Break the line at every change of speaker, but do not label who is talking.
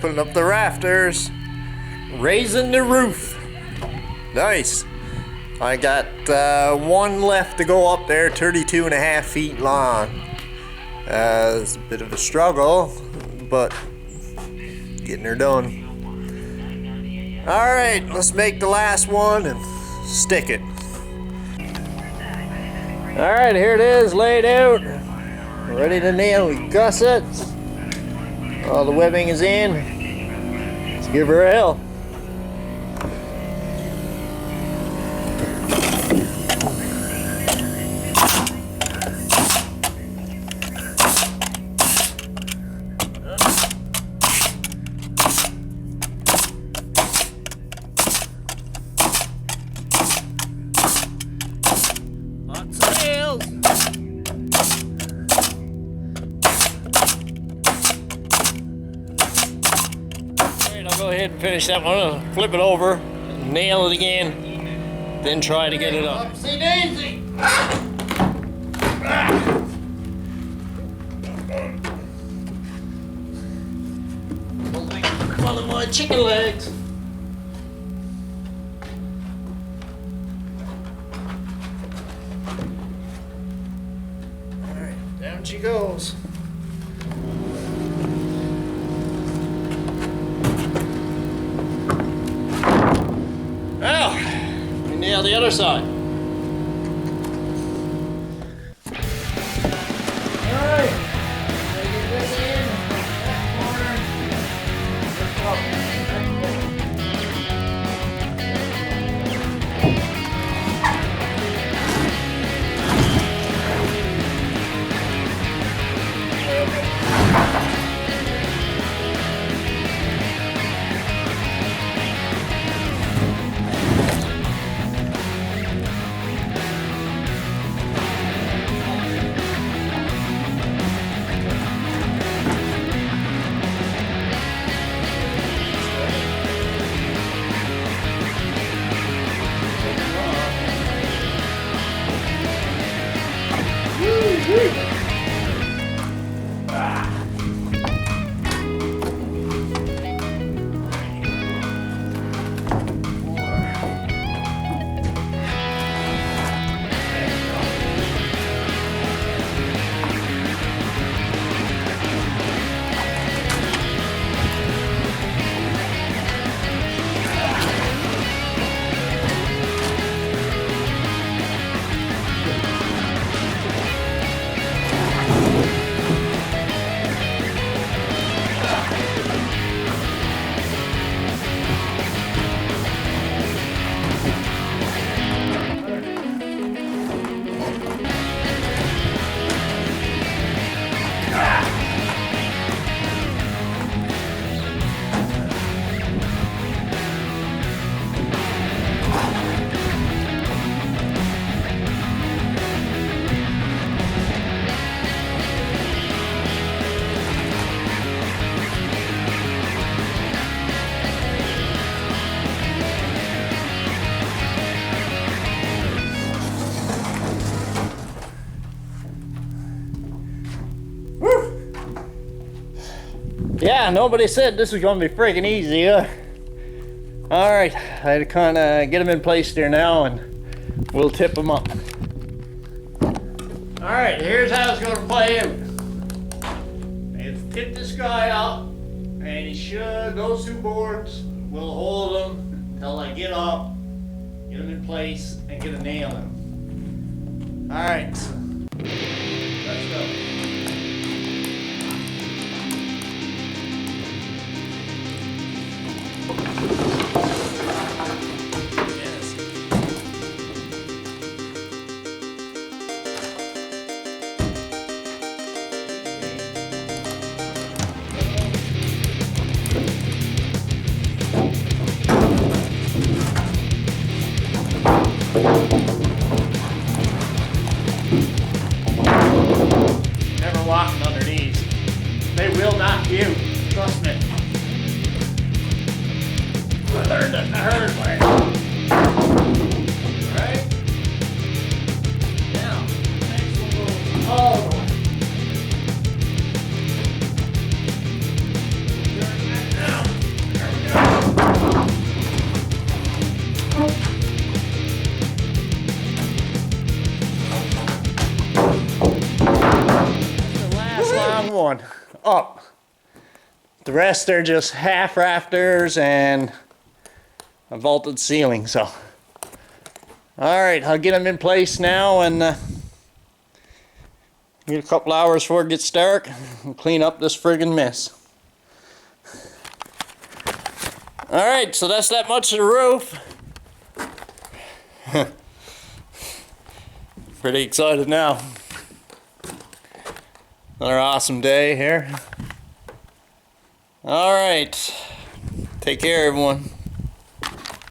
putting up the rafters, raising the roof. Nice. I got one left to go up there, 32.5 feet long. It's a bit of a struggle, but getting her done. Alright, let's make the last one and stick it. Alright, here it is, laid out. Ready to nail the gussets. All the webbing is in. Let's give her a hell. Lots of nails. I'll go ahead and finish that one. I'll flip it over, nail it again, then try to get it up. Upsy daisy! One of my chicken legs. Alright, down she goes. Well, we nail the other side. Alright, get this in, that corner. Yeah, nobody said this was going to be freaking easy, huh? Alright, I had to kind of get them in place there now and we'll tip them up. Alright, here's how it's going to play out. Let's tip this guy up and those two boards will hold them until I get up, get them in place, and get a nail in them. Alright, let's go. going up. The rest are just half rafters and a vaulted ceiling. So, all right, I'll get them in place now and get a couple hours before it gets dark and clean up this friggin' mess. All right, so that's that much of the roof. Pretty excited now. Another awesome day here. All right, take care, everyone.